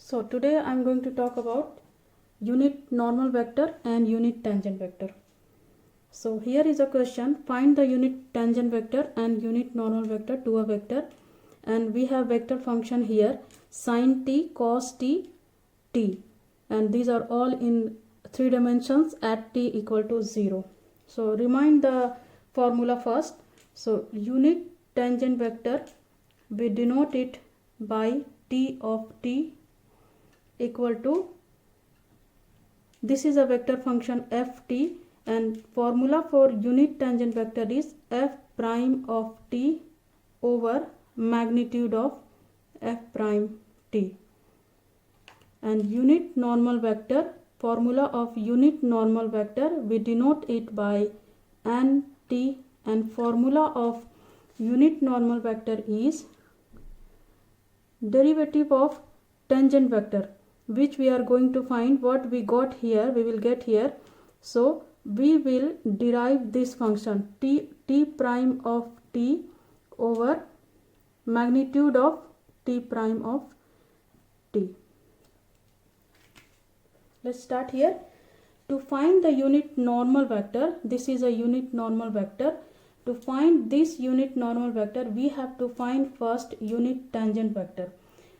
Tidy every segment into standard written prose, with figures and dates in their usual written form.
So today I am going to talk about unit normal vector and unit tangent vector. So here is a question: find the unit tangent vector and unit normal vector to a vector, and we have vector function here sin t, cos t, t, and these are all in 3 dimensions at t equal to 0. So remind the formula first. So unit tangent vector, we denote it by t of t equal to, this is a vector function ft, and formula for unit tangent vector is f prime of t over magnitude of f prime t. And unit normal vector, formula of unit normal vector, we denote it by n t, and formula of unit normal vector is derivative of tangent vector, which we are going to find. What we got here, we will get here. So we will derive this function t prime of t over magnitude of t prime of t. Let's start here. To find the unit normal vector, this is a unit normal vector. To find this unit normal vector, we have to find first unit tangent vector.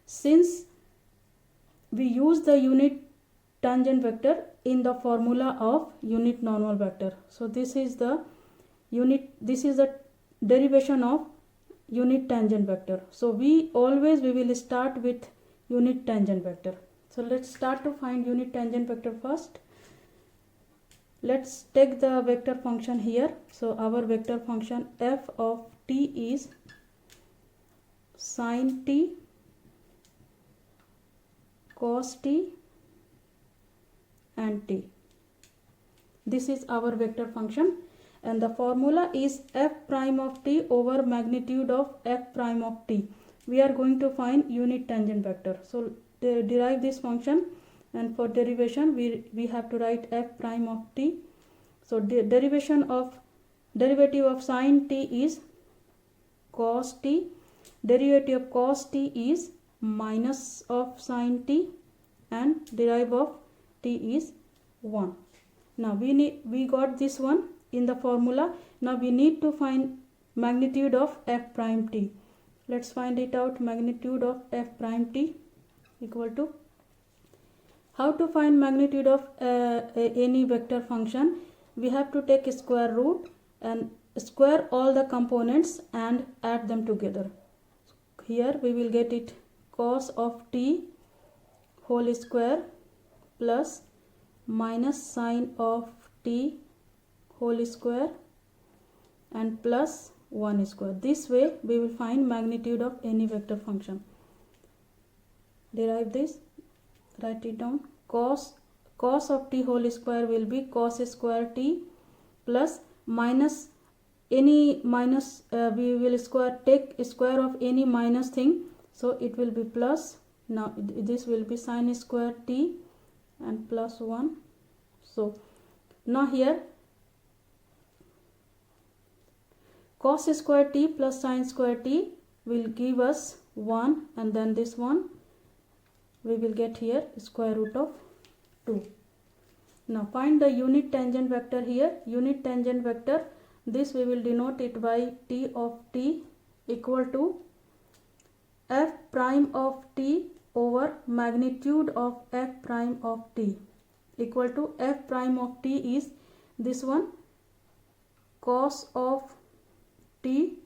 Since we use the unit tangent vector in the formula of unit normal vector, so this is the derivation of unit tangent vector. So we will start with unit tangent vector. So let's start to find unit tangent vector first. Let's take the vector function here. So our vector function f of t is sin t, cos t and t. This is our vector function, and the formula is f prime of t over magnitude of f prime of t. We are going to find unit tangent vector. So derive this function, and for derivation we have to write f prime of t. So derivative of sin t is cos t, derivative of cos t is minus of sin t, and derive of t is 1. Now we got this one in the formula. Now we need to find magnitude of f prime t. Let's find it out. Magnitude of f prime t equal to, how to find magnitude of any vector function? We have to take a square root and square all the components and add them together. Here we will get it cos of t whole square plus minus sin of t whole square and plus 1 square. This way we will find magnitude of any vector function. Derive this, write it down. Cos of t whole square will be cos square t plus minus any minus, we will take square of any minus thing, so it will be plus. Now this will be sin square t and plus 1. So now here cos square t plus sin square t will give us 1, and then this one we will get here square root of 2. Now find the unit tangent vector here. Unit tangent vector, this we will denote it by t of t equal to f prime of t over magnitude of f prime of t, equal to f prime of t is this one, cos of t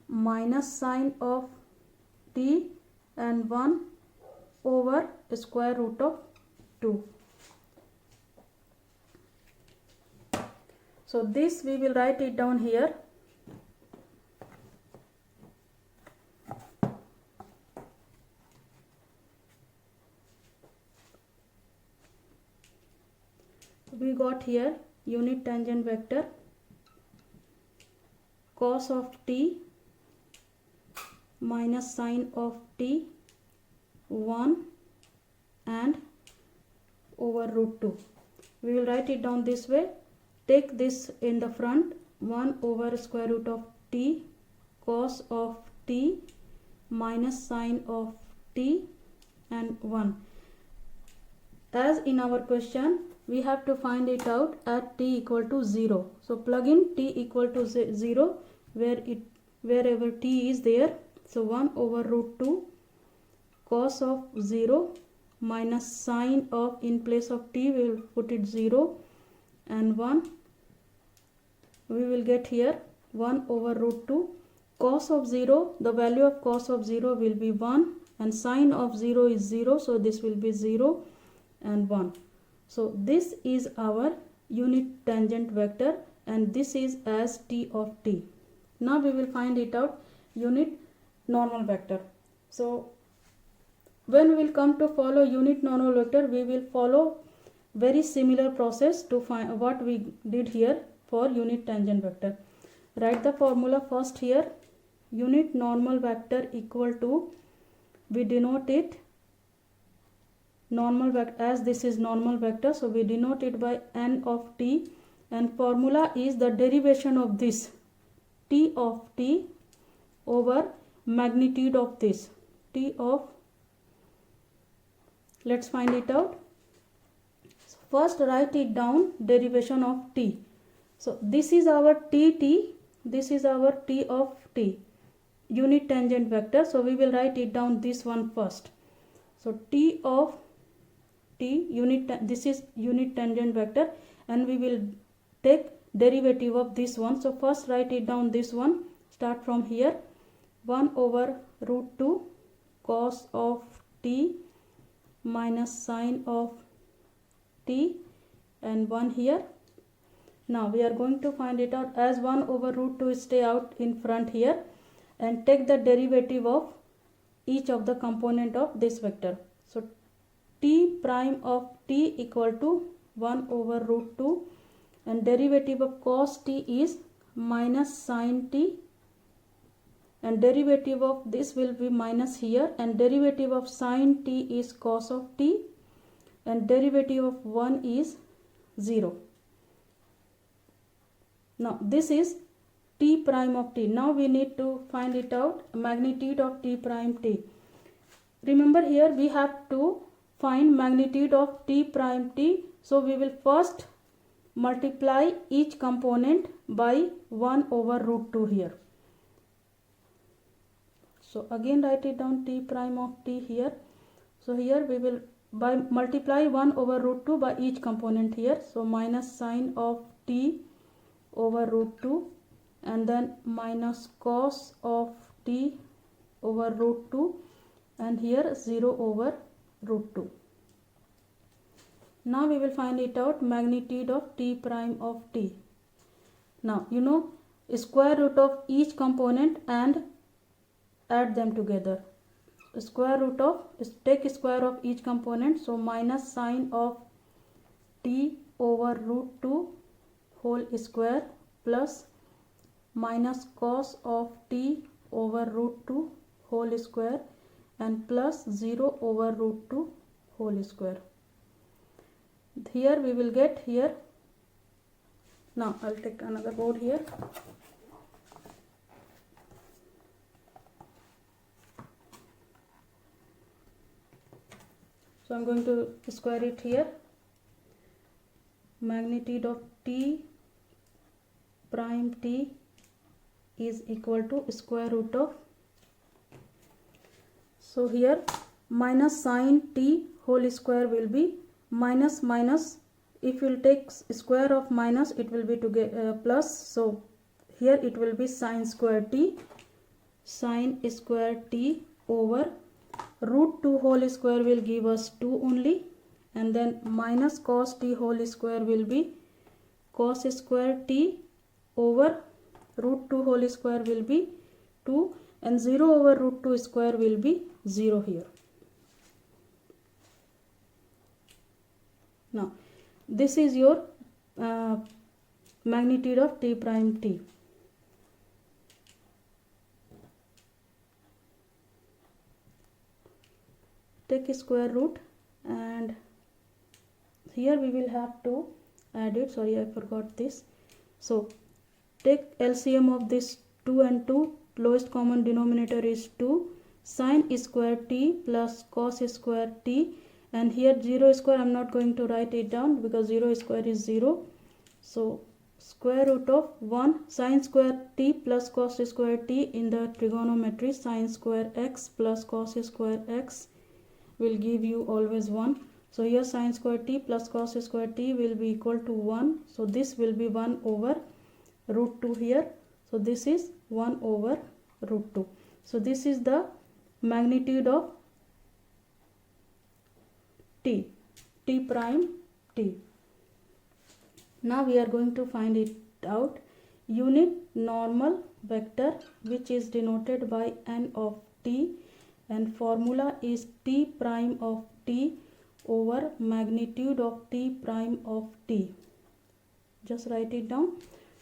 minus sin of t and 1 over square root of 2. So this we will write it down here. We got here unit tangent vector cos of t minus sin of t 1 and over root 2. We will write it down this way. Take this in the front, 1 over square root of t cos of t minus sin of t and 1. As in our question, we have to find it out at t equal to 0. So plug in t equal to 0 wherever t is there. So 1 over root 2 cos of 0 minus sine of, in place of t we will put it 0 and 1. We will get here 1 over root 2 cos of 0. The value of cos of 0 will be 1 and sine of 0 is 0. So this will be 0 and 1. So this is our unit tangent vector and this is as t of t. Now we will find it out unit normal vector. So when we will come to follow unit normal vector, we will follow very similar process to find what we did here for unit tangent vector. Write the formula first here. Unit normal vector equal to, we denote it normal vector, as this is normal vector, so we denote it by n of t, and formula is the derivation of this t of t over magnitude of this t of, let's find it out. First write it down, derivation of t. So this is our tt, this is our t of t, unit tangent vector. So we will write it down this one first. So t of t this is unit tangent vector and we will take derivative of this one. So first write it down this one, start from here, 1 over root 2 cos of t minus sine of t and 1 here. Now we are going to find it out, as 1 over root 2 stay out in front here, and take the derivative of each of the component of this vector. So t prime of t equal to 1 over root 2 and derivative of cos t is minus sine t, and derivative of this will be minus here, and derivative of sine t is cos of t, and derivative of 1 is 0. Now this is t prime of t. Now we need to find it out, magnitude of t prime t. Remember here we have to find magnitude of t prime t. So we will first multiply each component by 1 over root 2 here. So again write it down, t prime of t here. So here we will multiply 1 over root 2 by each component here. So minus sine of t over root 2 and then minus cos of t over root 2 and here 0 over root 2. Now we will find it out, magnitude of t prime of t. Now you know square root of each component and add them together. Square root of, take square of each component, so minus sine of t over root 2 whole square plus minus cos of t over root 2 whole square and plus 0 over root 2 whole square. Here we will get here. Now I'll take another board here. So I'm going to square it here. Magnitude of t prime t is equal to square root of, so here minus sine t whole square will be minus minus, if you will take square of minus it will be plus, so here it will be sine square t over root 2 whole square will give us 2 only, and then minus cos t whole square will be cos square t over root 2 whole square will be 2 and 0 over root 2 square will be 0 here. Now this is your magnitude of t prime t. Take a square root and here we will have to add it, sorry I forgot this. So take LCM of this 2 and 2, lowest common denominator is 2, sine square t plus cos square t, and here 0 square I'm not going to write it down because 0 square is 0. So square root of 1 sine square t plus cos square t in the trigonometry, sine square x plus cos square x will give you always 1. So here sine square t plus cos square t will be equal to 1. So this will be 1 over root 2 here. So this is 1 over root 2. So this is the magnitude of t, t prime t. Now we are going to find it out. Unit normal vector, which is denoted by n of t, and formula is t prime of t over magnitude of t prime of t. Just write it down.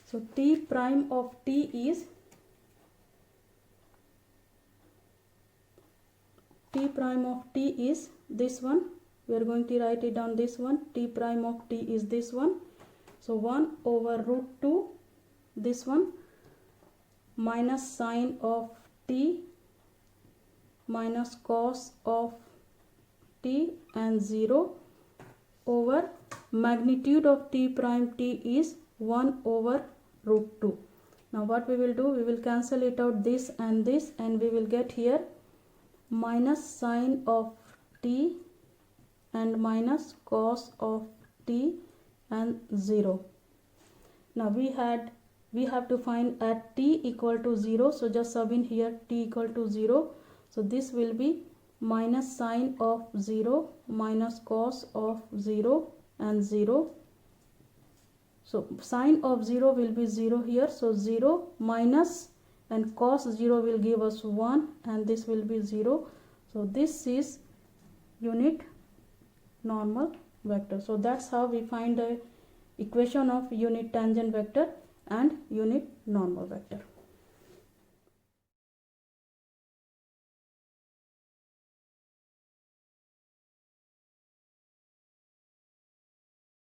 So t prime of t is this one. We are going to write it down, this one. T prime of t is this one. So 1 over root 2, this one, minus sine of t minus cos of t and 0 over magnitude of t prime t is 1 over root 2. Now what we will do, we will cancel it out, this, and we will get here minus sine of t and minus cos of t and 0. Now we have to find at t equal to 0, so just sub in here t equal to 0. So this will be minus sine of 0 minus cos of 0 and 0. So sine of 0 will be 0 here, so 0 minus, and cos 0 will give us 1, and this will be 0. So this is unit normal vector. So that's how we find the equation of unit tangent vector and unit normal vector.